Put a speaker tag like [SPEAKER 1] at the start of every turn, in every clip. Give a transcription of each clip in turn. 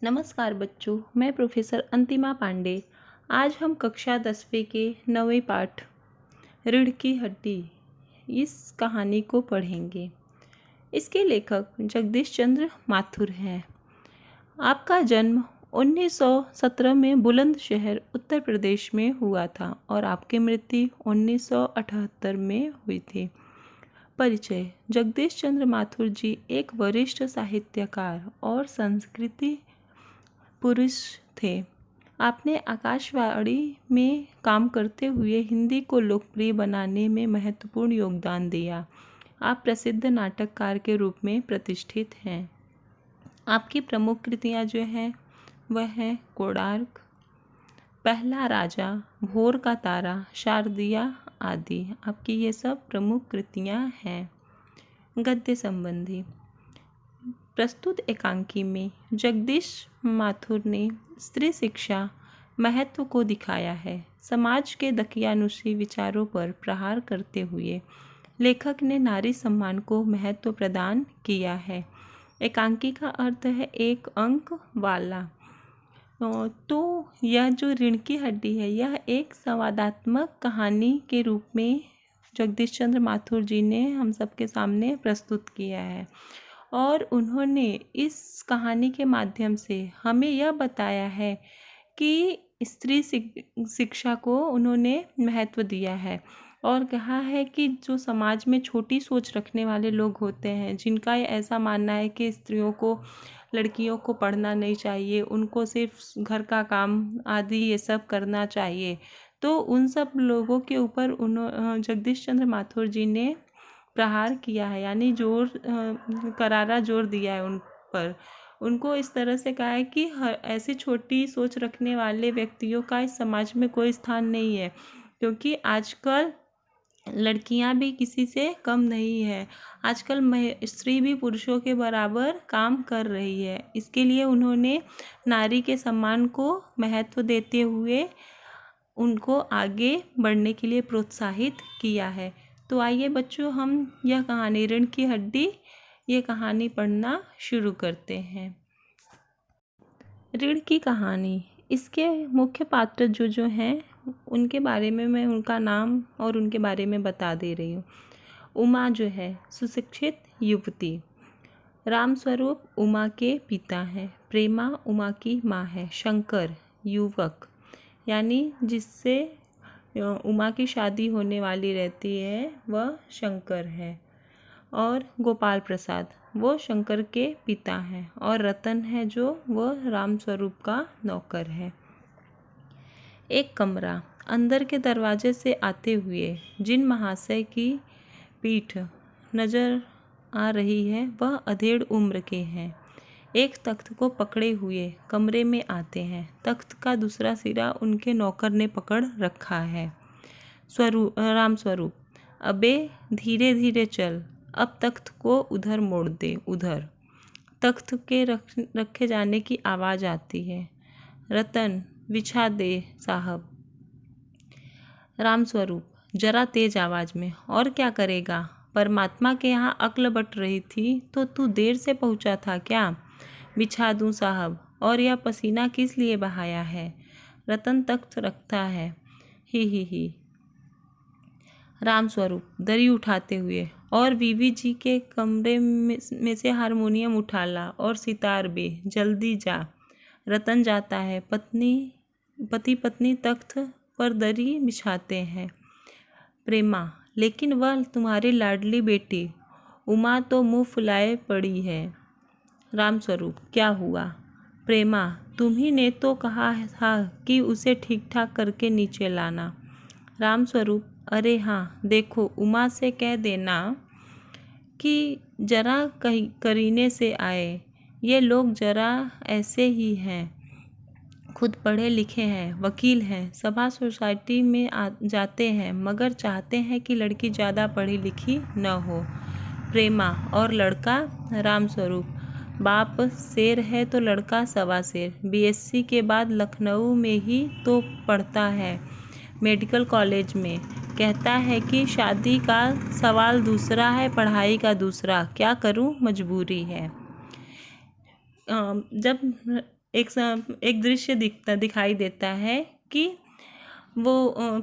[SPEAKER 1] नमस्कार बच्चों, मैं प्रोफेसर अंतिमा पांडे। आज हम कक्षा 10वीं के 9वें पाठ रीढ़ की हड्डी इस कहानी को पढ़ेंगे। इसके लेखक जगदीश चंद्र माथुर हैं। आपका जन्म 1917 में बुलंदशहर उत्तर प्रदेश में हुआ था और आपकी मृत्यु 1978 में हुई थी। परिचय: जगदीश चंद्र माथुर जी एक वरिष्ठ साहित्यकार और संस्कृति पुरुष थे। आपने आकाशवाणी में काम करते हुए हिंदी को लोकप्रिय बनाने में महत्वपूर्ण योगदान दिया। आप प्रसिद्ध नाटककार के रूप में प्रतिष्ठित हैं। आपकी प्रमुख कृतियाँ जो हैं वह हैं कोणार्क, पहला राजा, भोर का तारा, शारदिया आदि। आपकी ये सब प्रमुख कृतियाँ हैं। गद्य संबंधी प्रस्तुत एकांकी में जगदीश माथुर ने स्त्री शिक्षा महत्व को दिखाया है। समाज के दकियानुसी विचारों पर प्रहार करते हुए लेखक ने नारी सम्मान को महत्व प्रदान किया है। एकांकी का अर्थ है एक अंक वाला। तो यह जो रीढ़ की हड्डी है यह एक संवादात्मक कहानी के रूप में जगदीश चंद्र माथुर जी ने हम सबके सामने प्रस्तुत किया है और उन्होंने इस कहानी के माध्यम से हमें यह बताया है कि स्त्री शिक्षा को उन्होंने महत्व दिया है और कहा है कि जो समाज में छोटी सोच रखने वाले लोग होते हैं, जिनका ऐसा मानना है कि स्त्रियों को, लड़कियों को पढ़ना नहीं चाहिए, उनको सिर्फ घर का काम आदि ये सब करना चाहिए, तो उन सब लोगों के ऊपर जगदीश चंद्र माथुर जी ने प्रहार किया है, यानी करारा जोर दिया है उन पर। उनको इस तरह से कहा है कि ऐसी छोटी सोच रखने वाले व्यक्तियों का इस समाज में कोई स्थान नहीं है, क्योंकि आजकल लड़कियां भी किसी से कम नहीं है। आजकल स्त्री भी पुरुषों के बराबर काम कर रही है। इसके लिए उन्होंने नारी के सम्मान को महत्व देते हुए उनको आगे बढ़ने के लिए प्रोत्साहित किया है। तो आइए बच्चों, हम यह कहानी रीढ़ की हड्डी ये कहानी पढ़ना शुरू करते हैं। रीढ़ की कहानी, इसके मुख्य पात्र जो हैं उनके बारे में मैं उनका नाम और उनके बारे में बता दे रही हूँ। उमा जो है सुशिक्षित युवती। रामस्वरूप उमा के पिता हैं। प्रेमा उमा की माँ है। शंकर युवक, यानी जिससे उमा की शादी होने वाली रहती है वह शंकर है। और गोपाल प्रसाद वो शंकर के पिता हैं। और रतन है जो वह रामस्वरूप का नौकर है। एक कमरा। अंदर के दरवाजे से आते हुए जिन महाशय की पीठ नजर आ रही है वह अधेड़ उम्र के हैं। एक तख्त को पकड़े हुए कमरे में आते हैं। तख्त का दूसरा सिरा उनके नौकर ने पकड़ रखा है। रामस्वरूप, अबे धीरे धीरे चल, अब तख्त को उधर मोड़ दे। उधर तख्त के रखे जाने की आवाज़ आती है। रतन, बिछा दे साहब। रामस्वरूप जरा तेज आवाज़ में, और क्या करेगा? परमात्मा के यहाँ अक्ल बट रही थी तो तू देर से पहुँचा था क्या? बिछा दूँ साहब। और यह पसीना किस लिए बहाया है? रतन तख्त रखता है। ही। रामस्वरूप दरी उठाते हुए, और बीवी जी के कमरे में से हारमोनियम उठा ला और सितार भी, जल्दी जा। रतन जाता है। पति पत्नी तख्त पर दरी बिछाते हैं। प्रेमा, लेकिन वह तुम्हारी लाडली बेटी उमा तो मुँह फुलाए पड़ी है। रामस्वरूप, क्या हुआ? प्रेमा, तुम्ही ने तो कहा था कि उसे ठीक ठाक करके नीचे लाना। रामस्वरूप, अरे हाँ, देखो उमा से कह देना कि जरा करीने से आए। ये लोग जरा ऐसे ही हैं, खुद पढ़े लिखे हैं, वकील हैं, सभा सोसाइटी में जाते हैं, मगर चाहते हैं कि लड़की ज़्यादा पढ़ी लिखी न हो। प्रेमा, और लड़का? रामस्वरूप, बाप शेर है तो लड़का सवा शेर। बीएससी के बाद लखनऊ में ही तो पढ़ता है, मेडिकल कॉलेज में। कहता है कि शादी का सवाल दूसरा है, पढ़ाई का दूसरा। क्या करूं, मजबूरी है। जब एक दृश्य दिखाई देता है कि वो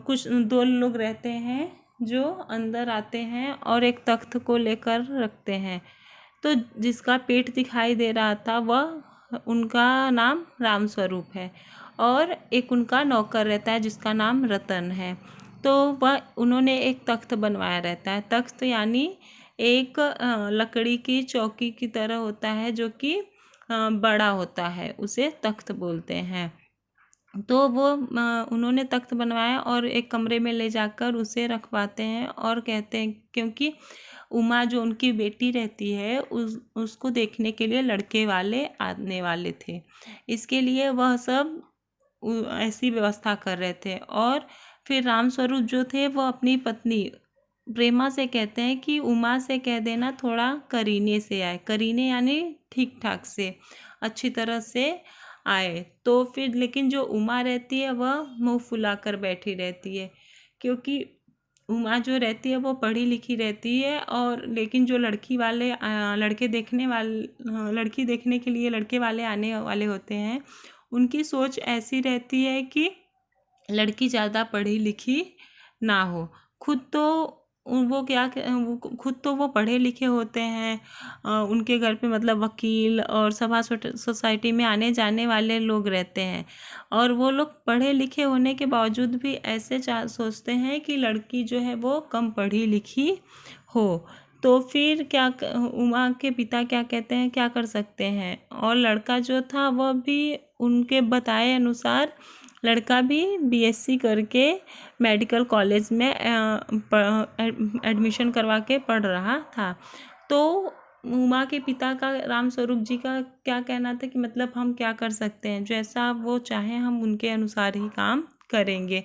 [SPEAKER 1] कुछ दो लोग रहते हैं जो अंदर आते हैं और एक तख्त को लेकर रखते हैं। तो जिसका पेट दिखाई दे रहा था वह उनका नाम रामस्वरूप है और एक उनका नौकर रहता है जिसका नाम रतन है। तो वह उन्होंने एक तख्त बनवाया रहता है। तख्त यानी एक लकड़ी की चौकी की तरह होता है जो कि बड़ा होता है, उसे तख्त बोलते हैं। तो वो उन्होंने तख्त बनवाया और एक कमरे में ले जाकर उसे रखवाते हैं और कहते हैं, क्योंकि उमा जो उनकी बेटी रहती है उसको देखने के लिए लड़के वाले आने वाले थे, इसके लिए वह सब ऐसी व्यवस्था कर रहे थे। और फिर रामस्वरूप जो थे वो अपनी पत्नी प्रेमा से कहते हैं कि उमा से कह देना थोड़ा करीने से आए। करीने यानी ठीक ठाक से, अच्छी तरह से आए। तो फिर लेकिन जो उमा रहती है वह मुँह फुलाकर बैठी रहती है, क्योंकि उमा जो रहती है वो पढ़ी लिखी रहती है। और लेकिन जो लड़की देखने के लिए लड़के वाले आने वाले होते हैं, उनकी सोच ऐसी रहती है कि लड़की ज़्यादा पढ़ी लिखी ना हो। खुद तो खुद तो वो पढ़े लिखे होते हैं। उनके घर पे मतलब वकील और सभा सोसाइटी में आने जाने वाले लोग रहते हैं, और वो लोग पढ़े लिखे होने के बावजूद भी ऐसे सोचते हैं कि लड़की जो है वो कम पढ़ी लिखी हो। तो फिर उमा के पिता क्या कहते हैं, क्या कर सकते हैं। और लड़का जो था वह भी उनके बताए अनुसार लड़का भी बीएससी करके मेडिकल कॉलेज में एडमिशन करवा के पढ़ रहा था। तो उमा के पिता का रामस्वरूप जी का क्या कहना था कि मतलब हम क्या कर सकते हैं, जैसा वो चाहें हम उनके अनुसार ही काम करेंगे।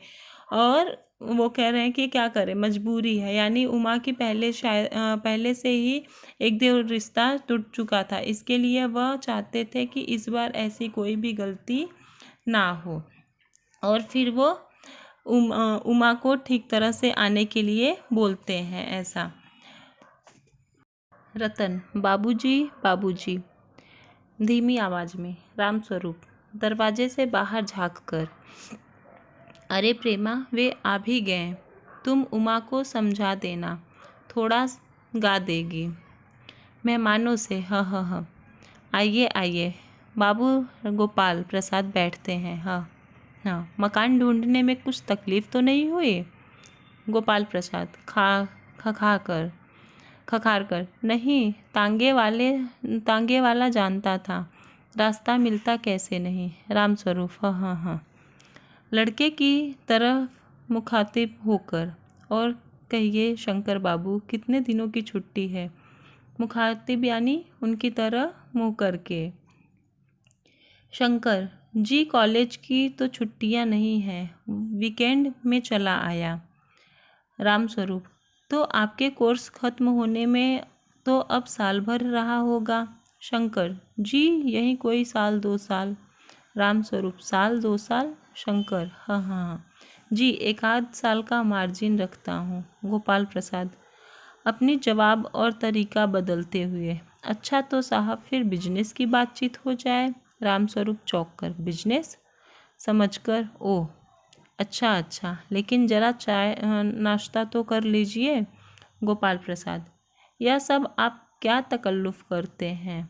[SPEAKER 1] और वो कह रहे हैं कि क्या करें, मजबूरी है। यानी उमा की पहले से ही एक दो रिश्ता टूट चुका था, इसके लिए वह चाहते थे कि इस बार ऐसी कोई भी गलती ना हो। और फिर वो उमा को ठीक तरह से आने के लिए बोलते हैं ऐसा। रतन, बाबूजी बाबूजी, धीमी आवाज़ में। रामस्वरूप दरवाजे से बाहर झांककर, अरे प्रेमा, वे आ भी गए। तुम उमा को समझा देना, थोड़ा गा देगी। मेहमानों से ह आइए आइए। बाबू गोपाल प्रसाद बैठते हैं। हाँ, मकान ढूंढने में कुछ तकलीफ तो नहीं हुई? गोपाल प्रसाद खखार कर, नहीं, तांगे वाला जानता था, रास्ता मिलता कैसे नहीं। रामस्वरूप हाँ, लड़के की तरफ मुखातिब होकर, और कहिए शंकर बाबू, कितने दिनों की छुट्टी है? मुखातिब यानी उनकी तरह मुँह करके। शंकर जी, कॉलेज की तो छुट्टियां नहीं हैं, वीकेंड में चला आया। रामस्वरूप, तो आपके कोर्स खत्म होने में तो अब साल भर रहा होगा। शंकर जी, यही कोई साल 2 साल। रामस्वरूप, साल 2 साल? शंकर हाँ जी, 1 आध साल का मार्जिन रखता हूँ। गोपाल प्रसाद अपनी जवाब और तरीका बदलते हुए, अच्छा तो साहब फिर बिजनेस की बातचीत हो जाए। रामस्वरूप चौंक कर, बिजनेस? समझकर, ओह अच्छा, लेकिन ज़रा चाय नाश्ता तो कर लीजिए। गोपाल प्रसाद, यह सब आप क्या तकल्लुफ़ करते हैं?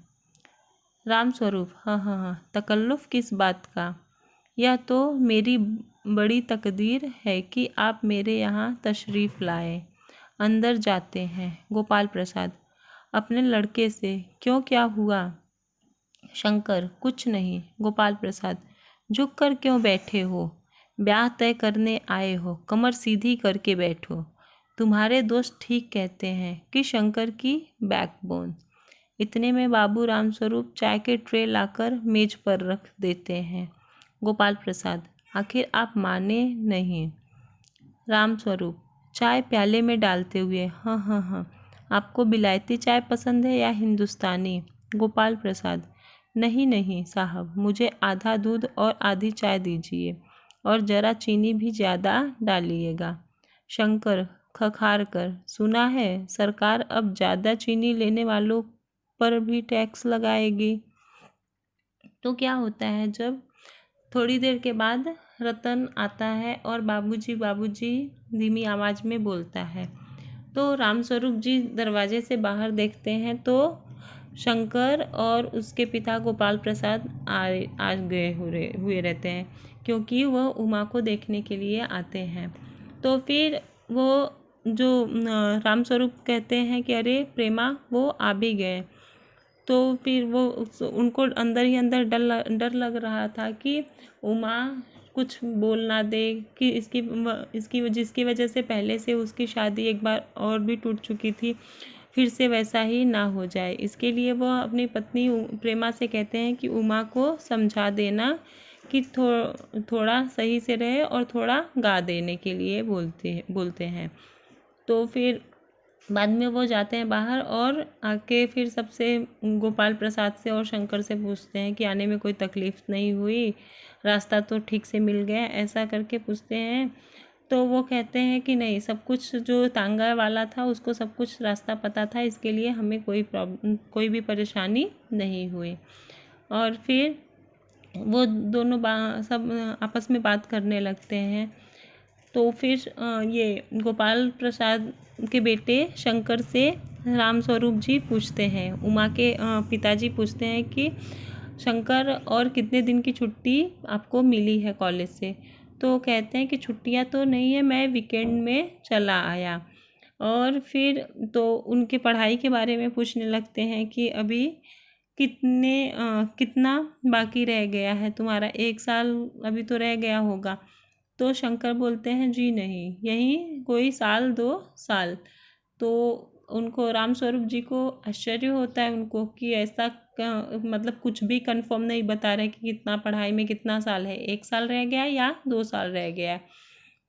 [SPEAKER 1] रामस्वरूप हाँ, तकल्लुफ़ किस बात का? यह तो मेरी बड़ी तकदीर है कि आप मेरे यहाँ तशरीफ़ लाए। अंदर जाते हैं। गोपाल प्रसाद अपने लड़के से, क्यों, क्या हुआ? शंकर, कुछ नहीं। गोपाल प्रसाद, झुक कर क्यों बैठे हो? ब्याह तय करने आए हो, कमर सीधी करके बैठो। तुम्हारे दोस्त ठीक कहते हैं कि शंकर की बैकबोन। इतने में बाबू रामस्वरूप चाय के ट्रे लाकर मेज पर रख देते हैं। गोपाल प्रसाद, आखिर आप माने नहीं? रामस्वरूप चाय प्याले में डालते हुए, हाँ, आपको बिलायती चाय पसंद है या हिंदुस्तानी? गोपाल प्रसाद, नहीं साहब, मुझे आधा दूध और आधी चाय दीजिए, और ज़रा चीनी भी ज़्यादा डालिएगा। शंकर खखार कर, सुना है सरकार अब ज़्यादा चीनी लेने वालों पर भी टैक्स लगाएगी। तो क्या होता है, जब थोड़ी देर के बाद रतन आता है और बाबूजी बाबूजी धीमी आवाज़ में बोलता है। तो रामस्वरूप जी दरवाजे से बाहर देखते हैं तो शंकर और उसके पिता गोपाल प्रसाद आ गए हुए रहते हैं, क्योंकि वह उमा को देखने के लिए आते हैं। तो फिर वो जो रामस्वरूप कहते हैं कि अरे प्रेमा वो आ भी गए। तो फिर वो उनको अंदर ही अंदर डर लग रहा था कि उमा कुछ बोल ना दे, कि इसकी जिसकी वजह से पहले से उसकी शादी एक बार और भी टूट चुकी थी, फिर से वैसा ही ना हो जाए। इसके लिए वह अपनी पत्नी प्रेमा से कहते हैं कि उमा को समझा देना कि थोड़ा सही से रहे और थोड़ा गा देने के लिए बोलते हैं। तो फिर बाद में वो जाते हैं बाहर और आके फिर सबसे गोपाल प्रसाद से और शंकर से पूछते हैं कि आने में कोई तकलीफ़ नहीं हुई, रास्ता तो ठीक से मिल गया, ऐसा करके पूछते हैं। तो वो कहते हैं कि नहीं, सब कुछ जो तांगा वाला था उसको सब कुछ रास्ता पता था, इसके लिए हमें कोई भी परेशानी नहीं हुई। और फिर वो दोनों सब आपस में बात करने लगते हैं। तो फिर ये गोपाल प्रसाद के बेटे शंकर से रामस्वरूप जी पूछते हैं, उमा के पिताजी पूछते हैं कि शंकर और कितने दिन की छुट्टी आपको मिली है कॉलेज से। तो कहते हैं कि छुट्टियां तो नहीं है, मैं वीकेंड में चला आया। और फिर तो उनके पढ़ाई के बारे में पूछने लगते हैं कि अभी कितना बाकी रह गया है तुम्हारा, 1 साल अभी तो रह गया होगा। तो शंकर बोलते हैं जी नहीं, यही कोई 1-2 साल। तो उनको रामस्वरूप जी को आश्चर्य होता है उनको कि ऐसा मतलब कुछ भी कंफर्म नहीं बता रहे कि कितना पढ़ाई में कितना साल है, 1 साल रह गया है या 2 साल रह गया है।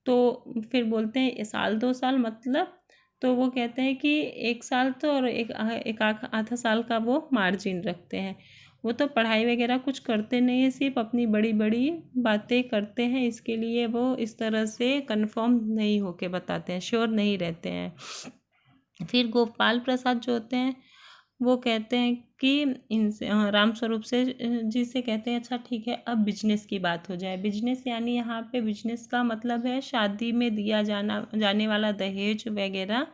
[SPEAKER 1] तो फिर बोलते हैं 1-2 साल मतलब, तो वो कहते हैं कि 1 साल तो और एक आधा साल का वो मार्जिन रखते हैं। वो तो पढ़ाई वगैरह कुछ करते नहीं है, सिर्फ अपनी बड़ी बड़ी बातें करते हैं, इसके लिए वो इस तरह से कंफर्म नहीं होके बताते हैं, श्योर नहीं रहते हैं। फिर गोपाल प्रसाद जो होते हैं वो कहते हैं कि इनसे रामस्वरूप से जी से कहते हैं अच्छा ठीक है, अब बिजनेस की बात हो जाए। बिजनेस यानी यहाँ पे बिजनेस का मतलब है शादी में दिया जाने वाला दहेज वगैरह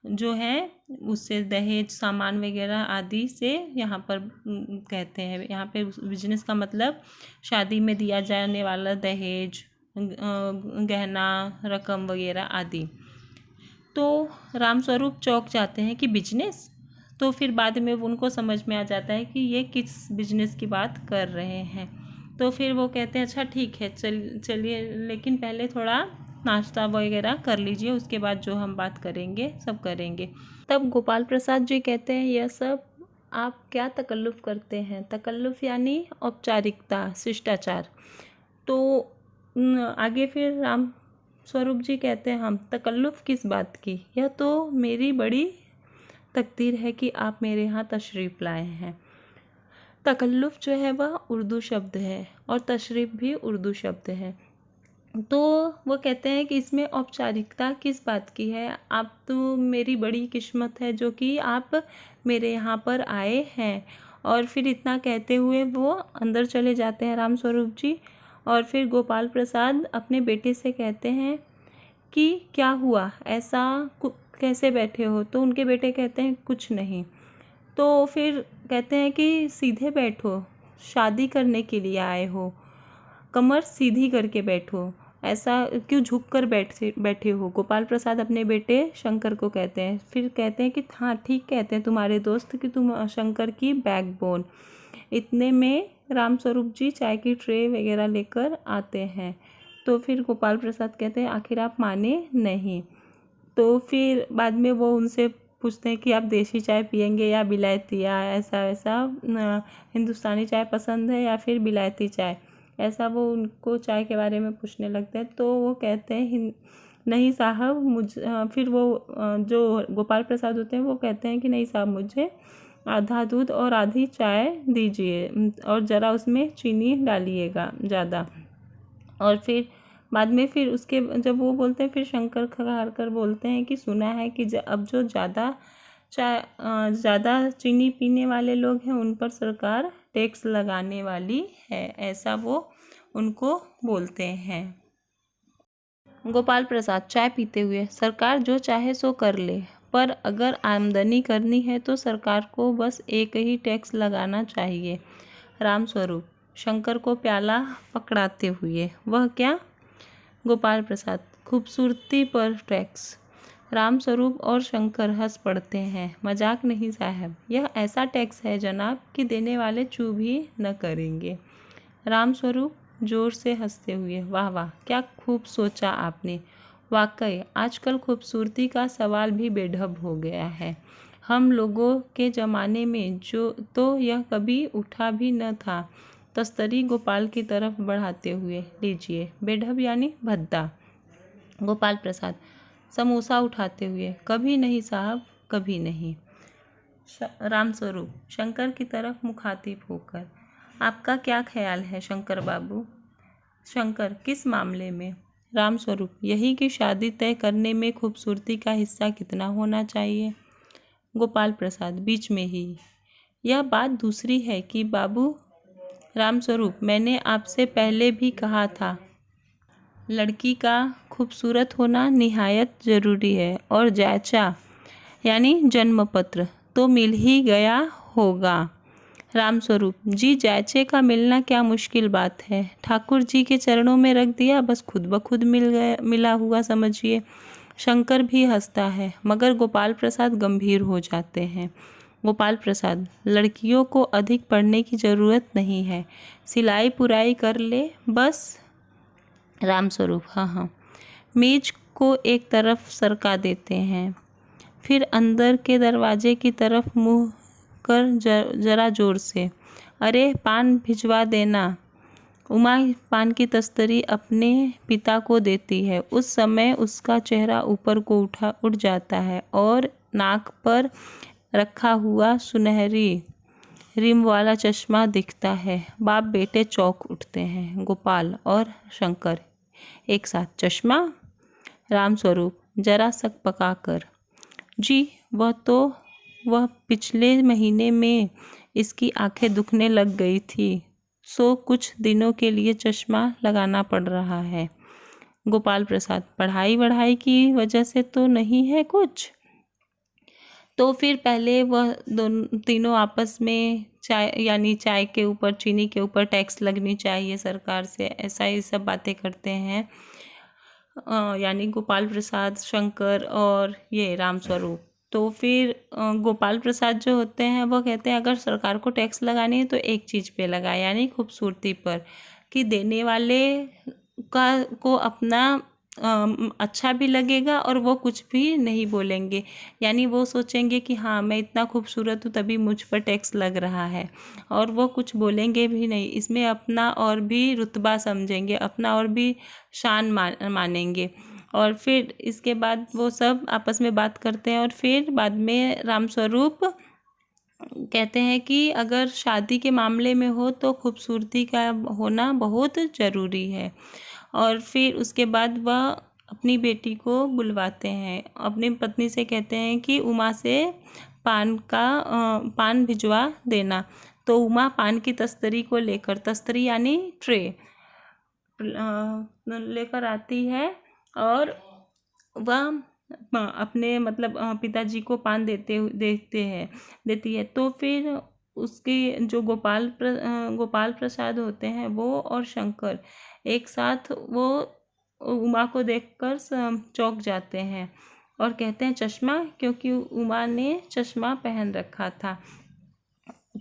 [SPEAKER 1] जो है, उससे दहेज सामान वगैरह आदि से यहाँ पर कहते हैं। यहाँ पे बिजनेस का मतलब शादी में दिया जाने वाला दहेज, गहना, रकम वगैरह आदि। तो रामस्वरूप चौंक जाते हैं कि बिजनेस। तो फिर बाद में उनको समझ में आ जाता है कि ये किस बिजनेस की बात कर रहे हैं। तो फिर वो कहते हैं अच्छा ठीक है, चलिए लेकिन पहले थोड़ा नाश्ता वगैरह कर लीजिए, उसके बाद जो हम बात करेंगे सब करेंगे। तब गोपाल प्रसाद जी कहते हैं यह सब आप क्या तकल्लुफ़ करते हैं। तकल्लुफ़ यानी औपचारिकता, शिष्टाचार। तो आगे फिर राम स्वरूप जी कहते हैं हम तकल्लुफ़ किस बात की, यह तो मेरी बड़ी तकदीर है कि आप मेरे यहाँ तशरीफ़ लाए हैं। तकल्लुफ़ जो है वह उर्दू शब्द है और तशरीफ़ भी उर्दू शब्द है। तो वो कहते हैं कि इसमें औपचारिकता किस बात की है, आप तो मेरी बड़ी किस्मत है जो कि आप मेरे यहाँ पर आए हैं। और फिर इतना कहते हुए वो अंदर चले जाते हैं रामस्वरूप जी। और फिर गोपाल प्रसाद अपने बेटे से कहते हैं कि क्या हुआ, ऐसा कैसे बैठे हो। तो उनके बेटे कहते हैं कुछ नहीं। तो फिर कहते हैं कि सीधे बैठो, शादी करने के लिए आए हो, कमर सीधी करके बैठो, ऐसा क्यों झुक कर बैठे हो। गोपाल प्रसाद अपने बेटे शंकर को कहते हैं। फिर कहते हैं कि हाँ ठीक कहते हैं तुम्हारे दोस्त कि तुम शंकर की बैकबोन। इतने में रामस्वरूप जी चाय की ट्रे वगैरह लेकर आते हैं। तो फिर गोपाल प्रसाद कहते हैं आखिर आप माने नहीं। तो फिर बाद में वो उनसे पूछते हैं कि आप देसी चाय पियेंगे या बिलायती, या ऐसा वैसा हिंदुस्तानी चाय पसंद है या फिर बिलायती चाय, ऐसा वो उनको चाय के बारे में पूछने लगते हैं। तो वो कहते हैं नहीं साहब फिर वो जो गोपाल प्रसाद होते हैं वो कहते हैं कि नहीं साहब, मुझे आधा दूध और आधी चाय दीजिए और ज़रा उसमें चीनी डालिएगा ज़्यादा। और फिर बाद में फिर उसके जब वो बोलते हैं फिर शंकर खारकर बोलते हैं कि सुना है कि अब जो ज़्यादा चीनी पीने वाले लोग हैं उन पर सरकार टैक्स लगाने वाली है, ऐसा वो उनको बोलते हैं। गोपाल प्रसाद चाय पीते हुए, सरकार जो चाहे सो कर ले, पर अगर आमदनी करनी है तो सरकार को बस एक ही टैक्स लगाना चाहिए। रामस्वरूप शंकर को प्याला पकड़ाते हुए, वह क्या? गोपाल प्रसाद खूबसूरती पर टैक्स। रामस्वरूप और शंकर हंस पड़ते हैं। मजाक नहीं साहब, यह ऐसा टैक्स है जनाब कि देने वाले चू भी न करेंगे। रामस्वरूप जोर से हंसते हुए, वाह वाह, क्या खूब सोचा आपने। वाकई आजकल खूबसूरती का सवाल भी बेढब हो गया है। हम लोगों के ज़माने में जो तो यह कभी उठा भी न था। तस्तरी गोपाल की तरफ बढ़ाते हुए, लीजिए, बेढब यानी भद्दा। गोपाल प्रसाद समोसा उठाते हुए, कभी नहीं साहब, कभी नहीं। रामस्वरूप शंकर की तरफ मुखातिब होकर, आपका क्या ख्याल है शंकर बाबू? शंकर, किस मामले में? रामस्वरूप, यही कि शादी तय करने में खूबसूरती का हिस्सा कितना होना चाहिए। गोपाल प्रसाद बीच में ही, यह बात दूसरी है कि बाबू। रामस्वरूप, मैंने आपसे पहले भी कहा था, लड़की का खूबसूरत होना निहायत ज़रूरी है, और जायचा यानी जन्मपत्र तो मिल ही गया होगा। रामस्वरूप जी, जायचे का मिलना क्या मुश्किल बात है। ठाकुर जी के चरणों में रख दिया, बस खुद ब खुद मिला हुआ समझिए। शंकर भी हंसता है, मगर गोपाल प्रसाद गंभीर हो जाते हैं। गोपाल प्रसाद, लड़कियों को अधिक पढ़ने की ज़रूरत नहीं है, सिलाई पुराई कर ले बस। रामस्वरूप, हाँ हाँ। मेज को एक तरफ सरका देते हैं, फिर अंदर के दरवाजे की तरफ मुँह कर जरा जोर से, अरे पान भिजवा देना। उमा पान की तस्तरी अपने पिता को देती है। उस समय उसका चेहरा ऊपर को उठ जाता है और नाक पर रखा हुआ सुनहरी रिम वाला चश्मा दिखता है। बाप बेटे चौंक उठते हैं। गोपाल और शंकर एक साथ, चश्मा? रामस्वरूप जरा सक पका कर, जी वह पिछले महीने में इसकी आंखें दुखने लग गई थी, सो कुछ दिनों के लिए चश्मा लगाना पड़ रहा है। गोपाल प्रसाद, पढ़ाई की वजह से तो नहीं है कुछ? तो फिर पहले वह दोनों तीनों आपस में चाय के ऊपर, चीनी के ऊपर टैक्स लगनी चाहिए सरकार से, ऐसा ही सब बातें करते हैं। यानी गोपाल प्रसाद, शंकर और ये रामस्वरूप। तो फिर गोपाल प्रसाद जो होते हैं वो कहते हैं, अगर सरकार को टैक्स लगानी है तो एक चीज़ पे लगाए, यानी खूबसूरती पर, कि देने वाले को अपना अच्छा भी लगेगा और वो कुछ भी नहीं बोलेंगे। यानी वो सोचेंगे कि हाँ, मैं इतना खूबसूरत हूँ तभी मुझ पर टैक्स लग रहा है, और वो कुछ बोलेंगे भी नहीं। इसमें अपना और भी रुतबा समझेंगे, अपना और भी शान मानेंगे। और फिर इसके बाद वो सब आपस में बात करते हैं, और फिर बाद में रामस्वरूप कहते हैं कि अगर शादी के मामले में हो तो खूबसूरती का होना बहुत ज़रूरी है। और फिर उसके बाद वह अपनी बेटी को बुलवाते हैं, अपनी पत्नी से कहते हैं कि उमा से पान भिजवा देना। तो उमा पान की तस्तरी को लेकर, तस्तरी यानी ट्रे लेकर आती है, और वह अपने मतलब पिताजी को पान देती है। तो फिर उसके जो गोपाल प्रसाद होते हैं वो और शंकर एक साथ वो उमा को देखकर चौंक जाते हैं और कहते हैं, चश्मा? क्योंकि उमा ने चश्मा पहन रखा था।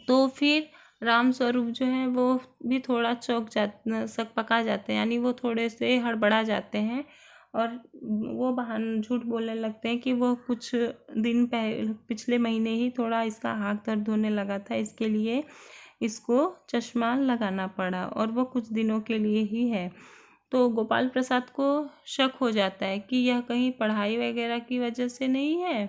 [SPEAKER 1] तो फिर रामस्वरूप जो है वो भी थोड़ा सक पका जाते हैं, यानी वो थोड़े से हड़बड़ा जाते हैं, और वो झूठ बोलने लगते हैं कि वो कुछ दिन पिछले महीने ही थोड़ा इसका आँख दर्द होने लगा था, इसके लिए इसको चश्मा लगाना पड़ा, और वो कुछ दिनों के लिए ही है। तो गोपाल प्रसाद को शक हो जाता है कि यह कहीं पढ़ाई वगैरह की वजह से नहीं है,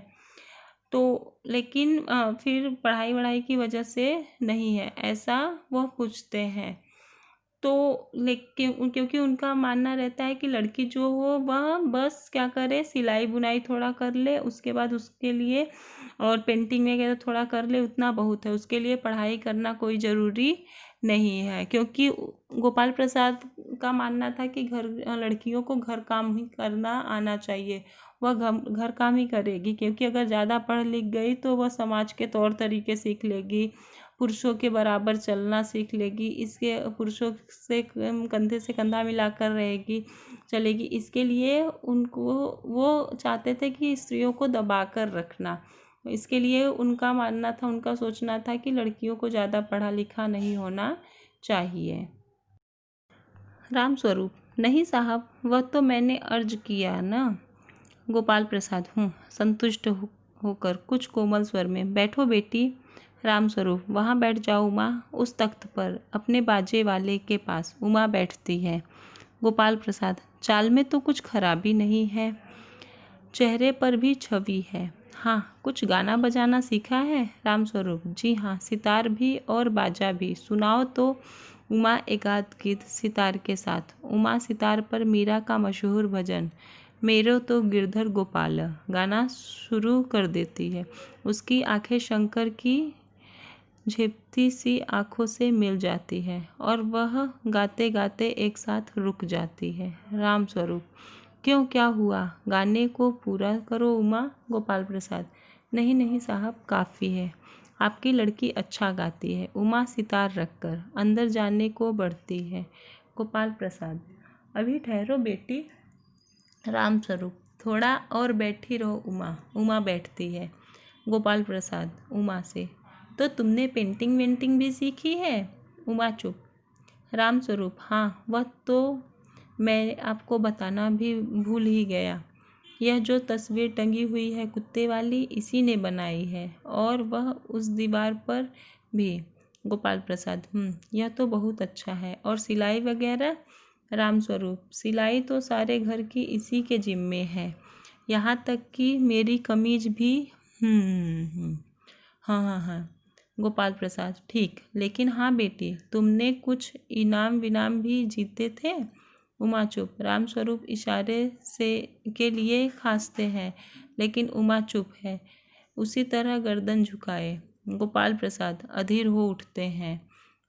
[SPEAKER 1] तो लेकिन फिर पढ़ाई वढ़ाई की वजह से नहीं है, ऐसा वह पूछते हैं। तो लेकिन क्योंकि उनका मानना रहता है कि लड़की जो हो वह बस क्या करे, सिलाई बुनाई थोड़ा कर ले, उसके बाद उसके लिए और पेंटिंग वगैरह थोड़ा कर ले, उतना बहुत है, उसके लिए पढ़ाई करना कोई ज़रूरी नहीं है। क्योंकि गोपाल प्रसाद का मानना था कि लड़कियों को घर काम ही करना आना चाहिए, वह घर काम ही करेगी, क्योंकि अगर ज़्यादा पढ़ लिख गई तो वह समाज के तौर तरीके सीख लेगी, पुरुषों के बराबर चलना सीख लेगी, इसके पुरुषों से कंधे से कंधा मिलाकर रहेगी चलेगी। इसके लिए उनको वो चाहते थे कि स्त्रियों को दबा कर रखना। इसके लिए उनका मानना था, उनका सोचना था कि लड़कियों को ज़्यादा पढ़ा लिखा नहीं होना चाहिए। राम स्वरूप: नहीं साहब, वह तो मैंने अर्ज किया ना। गोपाल प्रसाद: संतुष्ट होकर कुछ कोमल स्वर में, बैठो बेटी। राम स्वरूप: वहाँ बैठ जाओ उमा, उस तख्त पर, अपने बाजे वाले के पास। उमा बैठती है। गोपाल प्रसाद: चाल में तो कुछ खराबी नहीं है, चेहरे पर भी छवि है। हाँ, कुछ गाना बजाना सीखा है? राम स्वरूप: जी हाँ, सितार भी और बाजा भी। सुनाओ तो। उमा एकाध गीत सितार के साथ। उमा सितार पर मीरा का मशहूर भजन मेरो तो गिरधर गोपाल गाना शुरू कर देती है। उसकी आंखें शंकर की झेपती सी आंखों से मिल जाती है और वह गाते गाते एक साथ रुक जाती है। राम स्वरूप: क्यों, क्या हुआ? गाने को पूरा करो उमा। गोपाल प्रसाद: नहीं नहीं साहब, काफ़ी है, आपकी लड़की अच्छा गाती है। उमा सितार रखकर अंदर जाने को बढ़ती है। गोपाल प्रसाद: अभी ठहरो बेटी। राम स्वरूप: थोड़ा और बैठी रहो उमा। उमा बैठती है। गोपाल प्रसाद उमा से: तो तुमने पेंटिंग वेंटिंग भी सीखी है? उमा चुप। राम स्वरूप: हाँ, वह तो मैं आपको बताना भी भूल ही गया। यह जो तस्वीर टंगी हुई है कुत्ते वाली, इसी ने बनाई है, और वह उस दीवार पर भी। गोपाल प्रसाद: यह तो बहुत अच्छा है। और सिलाई वगैरह? राम स्वरूप: सिलाई तो सारे घर की इसी के जिम्मे है, यहाँ तक कि मेरी कमीज भी। हाँ हाँ हाँ। गोपाल प्रसाद: ठीक, लेकिन हाँ बेटी, तुमने कुछ इनाम विनाम भी जीते थे? उमा चुप। राम स्वरूप इशारे से के लिए खांसते हैं, लेकिन उमा चुप है, उसी तरह गर्दन झुकाए। गोपाल प्रसाद अधीर हो उठते हैं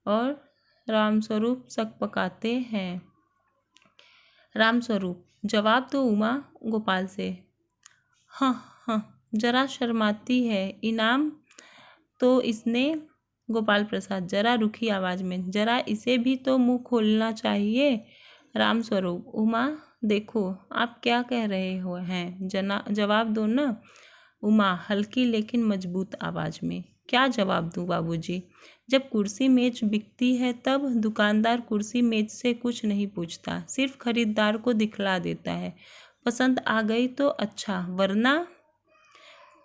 [SPEAKER 1] और राम स्वरूप सकपकाते हैं। राम स्वरूप: जवाब दो उमा। गोपाल से: हाँ हाँ, जरा शर्माती है। इनाम तो इसने। गोपाल प्रसाद जरा रुखी आवाज में: जरा इसे भी तो मुंह खोलना चाहिए। राम स्वरूप: उमा देखो, आप क्या कह रहे हो हैं, जवाब दो ना। उमा हल्की लेकिन मजबूत आवाज में: क्या जवाब दूं बाबूजी? जब कुर्सी मेज बिकती है तब दुकानदार कुर्सी मेज से कुछ नहीं पूछता, सिर्फ खरीदार को दिखला देता है। पसंद आ गई तो अच्छा, वरना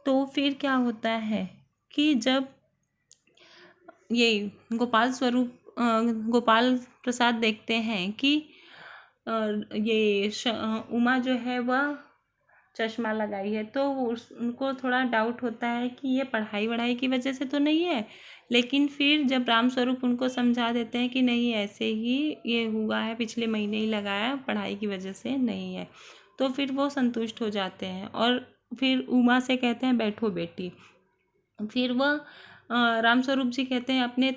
[SPEAKER 1] तो फिर क्या होता है कि जब ये गोपाल प्रसाद देखते हैं कि उमा जो है वह चश्मा लगाई है, तो उनको थोड़ा डाउट होता है कि ये पढ़ाई वढ़ाई की वजह से तो नहीं है। लेकिन फिर जब राम स्वरूप उनको समझा देते हैं कि नहीं, ऐसे ही ये हुआ है, पिछले महीने ही लगाया, पढ़ाई की वजह से नहीं है, तो फिर वो संतुष्ट हो जाते हैं और फिर उमा से कहते हैं बैठो बेटी। फिर वह राम स्वरूप जी कहते हैं अपने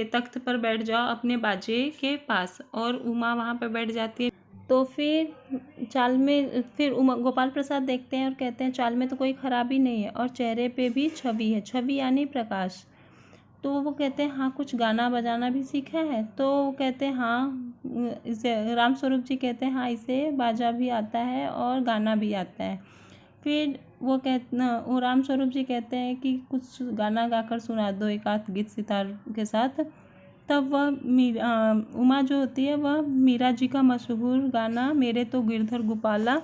[SPEAKER 1] तख्त पर बैठ जाओ, अपने बाजे के पास, और उमा वहाँ पर बैठ जाती है। तो फिर गोपाल प्रसाद देखते हैं और कहते हैं चाल में तो कोई खराबी नहीं है, और चेहरे पे भी छवि है। छवि यानी प्रकाश। तो वो कहते हैं हाँ, कुछ गाना बजाना भी सीखा है? तो वो कहते हैं हाँ, इसे राम स्वरूप जी कहते हैं हाँ, इसे बाजा भी आता है और गाना भी आता है। फिर वो राम स्वरूप जी कहते हैं कि कुछ गाना गाकर सुना दो, एक आध गीत सितार के साथ। तब वह उमा जो होती है वह मीरा जी का मशहूर गाना मेरे तो गिरधर गोपाला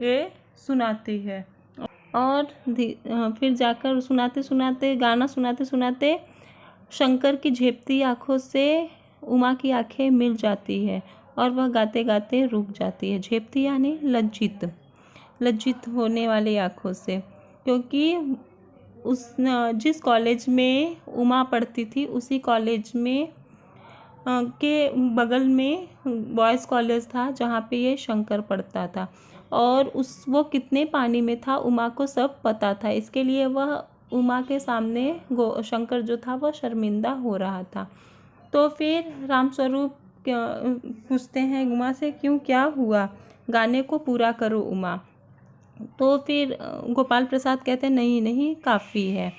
[SPEAKER 1] ये सुनाती है। और फिर जाकर गाना सुनाते सुनाते शंकर की झेपती आँखों से उमा की आंखें मिल जाती है और वह गाते गाते रुक जाती है। झेपती यानी लज्जित होने वाली आँखों से, क्योंकि जिस कॉलेज में उमा पढ़ती थी उसी कॉलेज में के बगल में बॉयज़ कॉलेज था जहाँ पे ये शंकर पढ़ता था, और वो कितने पानी में था उमा को सब पता था। इसके लिए वह उमा के सामने शंकर जो था वह शर्मिंदा हो रहा था। तो फिर रामस्वरूप पूछते हैं उमा से, क्यों, क्या हुआ, गाने को पूरा करो उमा। तो फिर गोपाल प्रसाद कहते हैं नहीं नहीं काफ़ी है,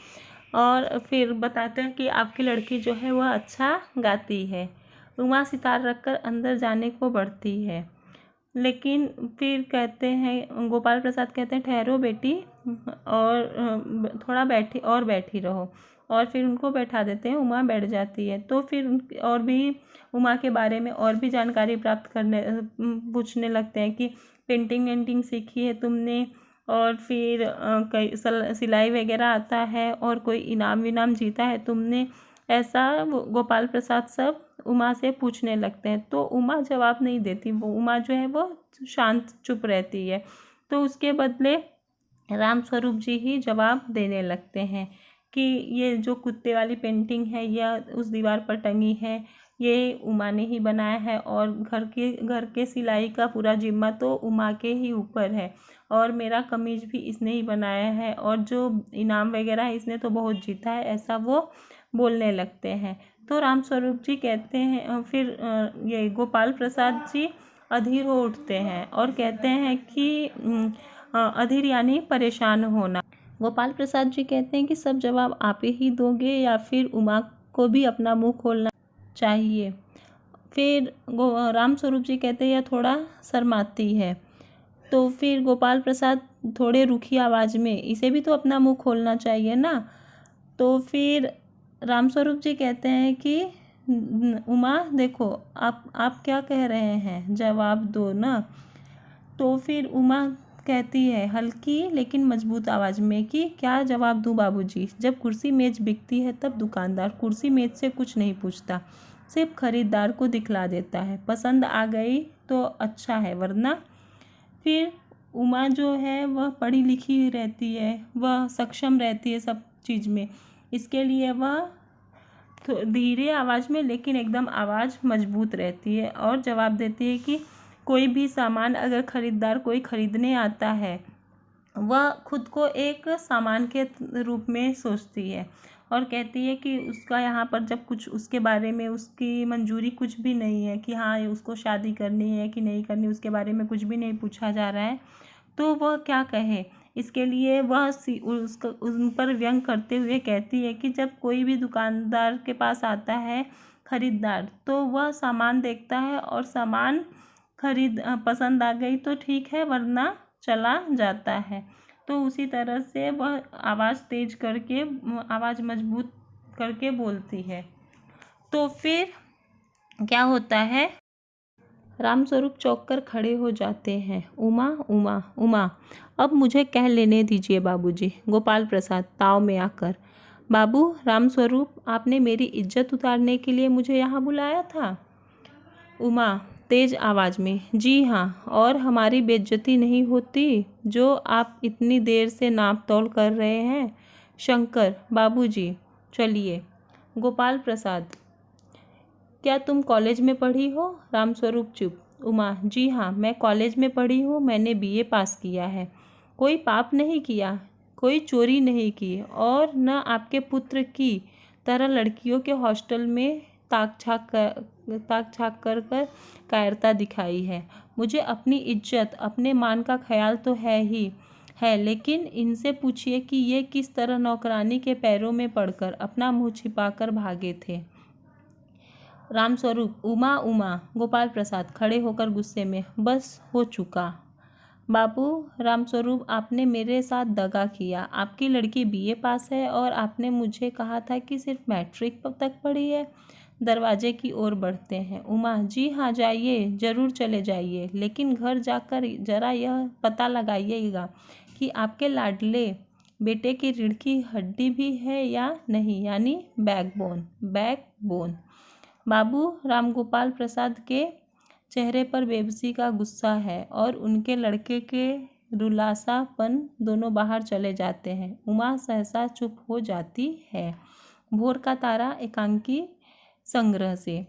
[SPEAKER 1] और फिर बताते हैं कि आपकी लड़की जो है वह अच्छा गाती है। उमा सितार रखकर अंदर जाने को बढ़ती है, लेकिन फिर कहते हैं, गोपाल प्रसाद कहते हैं ठहरो बेटी, और थोड़ा बैठी रहो, और फिर उनको बैठा देते हैं। उमा बैठ जाती है। तो फिर और भी उमा के बारे में और भी जानकारी प्राप्त करने पूछने लगते हैं कि पेंटिंग वेंटिंग सीखी है तुमने, और फिर कई सिलाई वगैरह आता है, और कोई इनाम विनाम जीता है तुमने, ऐसा गोपाल प्रसाद सब उमा से पूछने लगते हैं। तो उमा जवाब नहीं देती, वो उमा जो है वो शांत चुप रहती है। तो उसके बदले रामस्वरूप जी ही जवाब देने लगते हैं कि ये जो कुत्ते वाली पेंटिंग है यह उस दीवार पर टंगी है, ये उमा ने ही बनाया है, और घर के सिलाई का पूरा जिम्मा तो उमा के ही ऊपर है, और मेरा कमीज भी इसने ही बनाया है, और जो इनाम वगैरह है इसने तो बहुत जीता है, ऐसा वो बोलने लगते हैं। तो रामस्वरूप जी कहते हैं, फिर ये गोपाल प्रसाद जी अधीर हो उठते हैं और कहते हैं कि अधीर यानी परेशान होना। गोपाल प्रसाद जी कहते हैं कि सब जवाब आप ही दोगे या फिर उमा को भी अपना मुंह खोलना चाहिए। फिर रामस्वरूप जी कहते हैं यह थोड़ा शर्माती है। तो फिर गोपाल प्रसाद थोड़े रुखी आवाज़ में, इसे भी तो अपना मुंह खोलना चाहिए ना। तो फिर रामस्वरूप जी कहते हैं कि उमा देखो, आप क्या कह रहे हैं, जवाब दो ना। तो फिर उमा कहती है हल्की लेकिन मजबूत आवाज़ में कि क्या जवाब दूँ बाबूजी, जब कुर्सी मेज बिकती है तब दुकानदार कुर्सी मेज से कुछ नहीं पूछता, सिर्फ खरीदार को दिखला देता है, पसंद आ गई तो अच्छा है, वरना। फिर उमा जो है वह पढ़ी लिखी रहती है, वह सक्षम रहती है सब चीज़ में, इसके लिए वह धीरे आवाज़ में लेकिन एकदम आवाज़ मजबूत रहती है और जवाब देती है कि कोई भी सामान अगर खरीदार कोई खरीदने आता है, वह खुद को एक सामान के रूप में सोचती है, और कहती है कि उसका यहाँ पर जब कुछ उसके बारे में उसकी मंजूरी कुछ भी नहीं है कि हाँ उसको शादी करनी है कि नहीं करनी, उसके बारे में कुछ भी नहीं पूछा जा रहा है, तो वह क्या कहे। इसके लिए वह उसका उन पर व्यंग करते हुए कहती है कि जब कोई भी दुकानदार के पास आता है खरीदार, तो वह सामान देखता है और सामान पसंद आ गई तो ठीक है, वरना चला जाता है। तो उसी तरह से वह आवाज़ तेज करके, आवाज़ मजबूत करके बोलती है। तो फिर क्या होता है, रामस्वरूप चौंक कर खड़े हो जाते हैं। उमा उमा उमा, अब मुझे कह लेने दीजिए बाबूजी। गोपाल प्रसाद ताव में आकर, बाबू रामस्वरूप, आपने मेरी इज्जत उतारने के लिए मुझे यहाँ बुलाया था। उमा तेज आवाज़ में, जी हाँ, और हमारी बेइज्जती नहीं होती जो आप इतनी देर से नाप तोल कर रहे हैं। शंकर बाबूजी चलिए। गोपाल प्रसाद, क्या तुम कॉलेज में पढ़ी हो। रामस्वरूप चुप। उमा, जी हाँ, मैं कॉलेज में पढ़ी हूँ, मैंने बीए पास किया है। कोई पाप नहीं किया, कोई चोरी नहीं की, और न आपके पुत्र की तरह लड़कियों के हॉस्टल में ताक झाँक कर कायरता दिखाई है। मुझे अपनी इज्जत अपने मान का ख्याल तो है ही है, लेकिन इनसे पूछिए कि ये किस तरह नौकरानी के पैरों में पड़कर अपना मुंह छिपाकर भागे थे। रामस्वरूप, उमा उमा। गोपाल प्रसाद खड़े होकर गुस्से में, बस हो चुका। बाबू रामस्वरूप, आपने मेरे साथ दगा किया। आपकी लड़की बीए पास है और आपने मुझे कहा था कि सिर्फ मैट्रिक तक पढ़ी है। दरवाजे की ओर बढ़ते हैं। उमा, जी हाँ, जाइए, ज़रूर चले जाइए, लेकिन घर जाकर ज़रा यह पता लगाइएगा कि आपके लाडले बेटे की रीढ़ की हड्डी भी है या नहीं, यानी बैकबोन। बाबू रामगोपाल प्रसाद के चेहरे पर बेबसी का गुस्सा है और उनके लड़के के रुलासापन दोनों बाहर चले जाते हैं। उमा सहसा चुप हो जाती है। भोर का तारा एकांकी संग्रह से।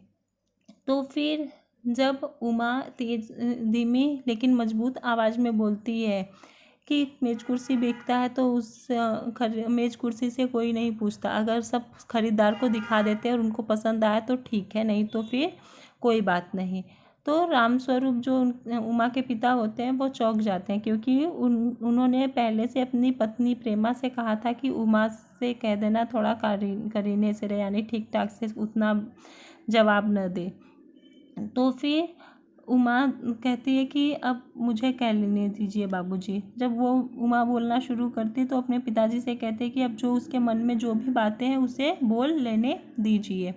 [SPEAKER 1] तो फिर जब उमा तेज धीमी लेकिन मजबूत आवाज़ में बोलती है कि मेज कुर्सी बिकता है तो उस मेज कुर्सी से कोई नहीं पूछता, अगर सब खरीदार को दिखा देते हैं और उनको पसंद आया तो ठीक है, नहीं तो फिर कोई बात नहीं। तो रामस्वरूप जो उमा के पिता होते हैं वो चौंक जाते हैं, क्योंकि उन्होंने पहले से अपनी पत्नी प्रेमा से कहा था कि उमा से कह देना थोड़ा करीने से रहे, यानी ठीक ठाक से उतना जवाब न दे। तो फिर उमा कहती है कि अब मुझे कह लेने दीजिए बाबूजी। जब वो उमा बोलना शुरू करती तो अपने पिताजी से कहते कि अब जो उसके मन में जो भी बातें हैं उसे बोल लेने दीजिए।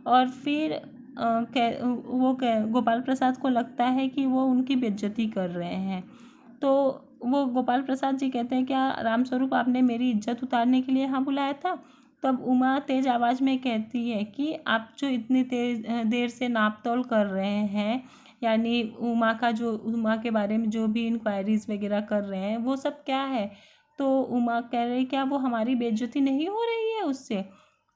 [SPEAKER 1] और फिर गोपाल प्रसाद को लगता है कि वो उनकी बेइज्जती कर रहे हैं। तो वो गोपाल प्रसाद जी कहते हैं, क्या रामस्वरूप आपने मेरी इज्जत उतारने के लिए यहाँ बुलाया था? तब उमा तेज आवाज़ में कहती है कि आप जो इतनी देर से नाप तोल कर रहे हैं, यानी उमा के बारे में जो भी इंक्वायरीज वगैरह कर रहे हैं वो सब क्या है? तो उमा कह रही क्या वो हमारी बेइज्जती नहीं हो रही है उससे?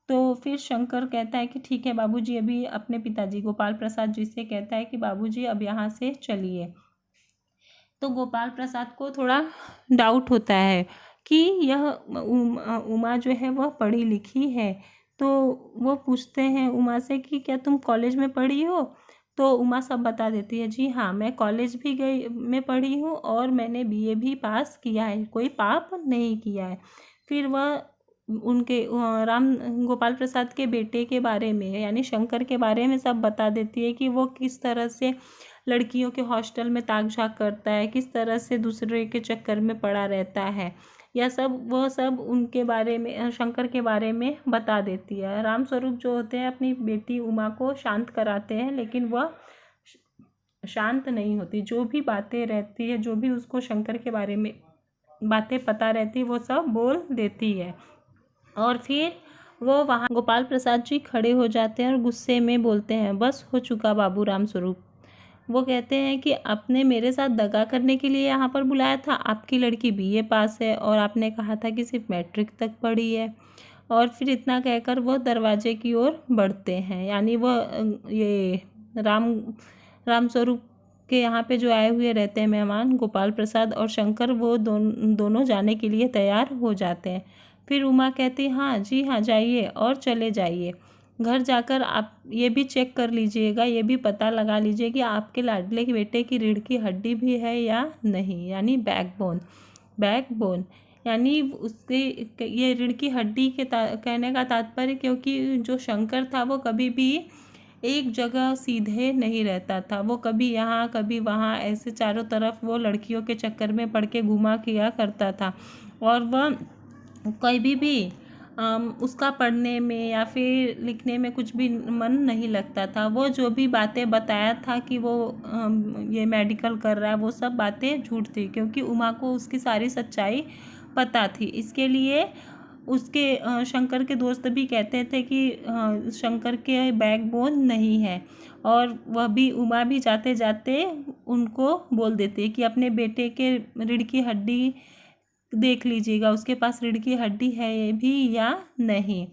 [SPEAKER 1] तो फिर शंकर कहता है कि ठीक है बाबूजी, अभी अपने पिताजी गोपाल प्रसाद जी से कहता है कि बाबूजी अब यहाँ से चलिए। तो गोपाल प्रसाद को थोड़ा डाउट होता है कि यह उमा जो है वह पढ़ी लिखी है। तो वो पूछते हैं उमा से कि क्या तुम कॉलेज में पढ़ी हो? तो उमा सब बता देती है, जी हाँ, मैं कॉलेज भी में पढ़ी हूँ और मैंने बीए भी पास किया है, कोई पाप नहीं किया है। फिर वह उनके राम गोपाल प्रसाद के बेटे के बारे में यानी शंकर के बारे में सब बता देती है कि वो किस तरह से लड़कियों के हॉस्टल में ताक झाँक करता है, किस तरह से दूसरे के चक्कर में पड़ा रहता है। यह सब वह सब उनके बारे में शंकर के बारे में बता देती है। रामस्वरूप जो होते हैं अपनी बेटी उमा को शांत कराते हैं, लेकिन वह शांत नहीं होती। जो भी बातें रहती है, जो भी उसको शंकर के बारे में बातें पता रहती है वो सब बोल देती है। और फिर वो वहाँ गोपाल प्रसाद जी खड़े हो जाते हैं और गुस्से में बोलते हैं, बस हो चुका बाबू रामस्वरूप। वो कहते हैं कि आपने मेरे साथ दगा करने के लिए यहाँ पर बुलाया था। आपकी लड़की बीए पास है और आपने कहा था कि सिर्फ मैट्रिक तक पढ़ी है। और फिर इतना कहकर वो दरवाजे की ओर बढ़ते हैं, यानी वह ये रामस्वरूप के यहाँ पे जो आए हुए रहते हैं मेहमान गोपाल प्रसाद और शंकर, वो दोनों जाने के लिए तैयार हो जाते हैं। फिर उमा कहती, हाँ जी हाँ, जाइए और चले जाइए। घर जाकर आप ये भी चेक कर लीजिएगा, ये भी पता लगा लीजिए कि आपके लाडले के बेटे की रीढ़ की हड्डी भी है या नहीं, यानी बैकबोन यानी उसके ये रीढ़ की हड्डी के कहने का तात्पर्य, क्योंकि जो शंकर था वो कभी भी एक जगह सीधे नहीं रहता था। वो कभी यहाँ कभी वहाँ ऐसे चारों तरफ वो लड़कियों के चक्कर में पड़ के घुमा किया करता था। और वह कभी भी उसका पढ़ने में या फिर लिखने में कुछ भी मन नहीं लगता था। वो जो भी बातें बताया था कि वो ये मेडिकल कर रहा है, वो सब बातें झूठ थी, क्योंकि उमा को उसकी सारी सच्चाई पता थी। इसके लिए उसके शंकर के दोस्त भी कहते थे कि शंकर के बैकबोन नहीं है। और वह भी उमा भी जाते जाते उनको बोल देती है कि अपने बेटे के रीढ़ की हड्डी देख लीजिएगा, उसके पास रीढ़ की हड्डी है भी या नहीं।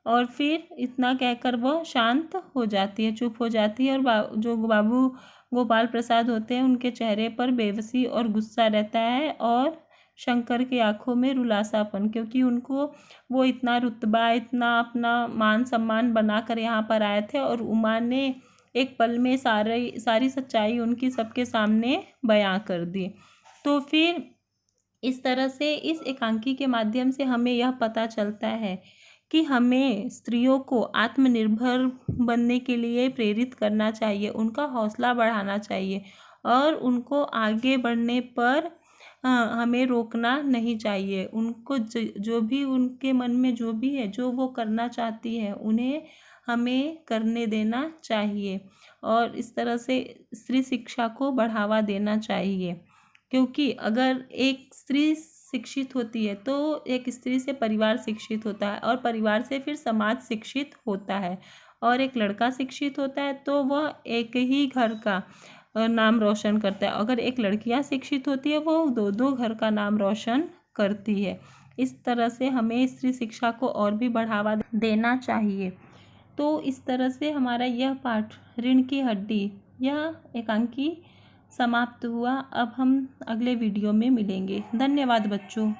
[SPEAKER 1] और फिर इतना कहकर वह शांत हो जाती है, चुप हो जाती है। और जो बाबू गोपाल प्रसाद होते हैं उनके चेहरे पर बेबसी और गुस्सा रहता है और शंकर की आंखों में रुलासापन, क्योंकि उनको वो इतना रुतबा, इतना अपना मान सम्मान बनाकर यहाँ पर आए थे और उमा ने एक पल में सारी सच्चाई उनकी सबके सामने बयां कर दी। तो फिर इस तरह से इस एकांकी के माध्यम से हमें यह पता चलता है कि हमें स्त्रियों को आत्मनिर्भर बनने के लिए प्रेरित करना चाहिए, उनका हौसला बढ़ाना चाहिए और उनको आगे बढ़ने पर हमें रोकना नहीं चाहिए। उनको जो भी उनके मन में जो भी है, जो वो करना चाहती है, उन्हें हमें करने देना चाहिए और इस तरह से स्त्री शिक्षा को बढ़ावा देना चाहिए। क्योंकि अगर एक स्त्री शिक्षित होती है तो एक स्त्री से परिवार शिक्षित होता है और परिवार से फिर समाज शिक्षित होता है और एक लड़का शिक्षित होता है तो वह एक ही घर का नाम रोशन करता है। अगर एक लड़कियां शिक्षित होती है वो दो दो घर का नाम रोशन करती है। इस तरह से हमें स्त्री शिक्षा को और भी बढ़ावा देना चाहिए। तो इस तरह से हमारा यह पाठ ऋण की हड्डी यह एकांकी समाप्त हुआ। अब हम अगले वीडियो में मिलेंगे। धन्यवाद बच्चों।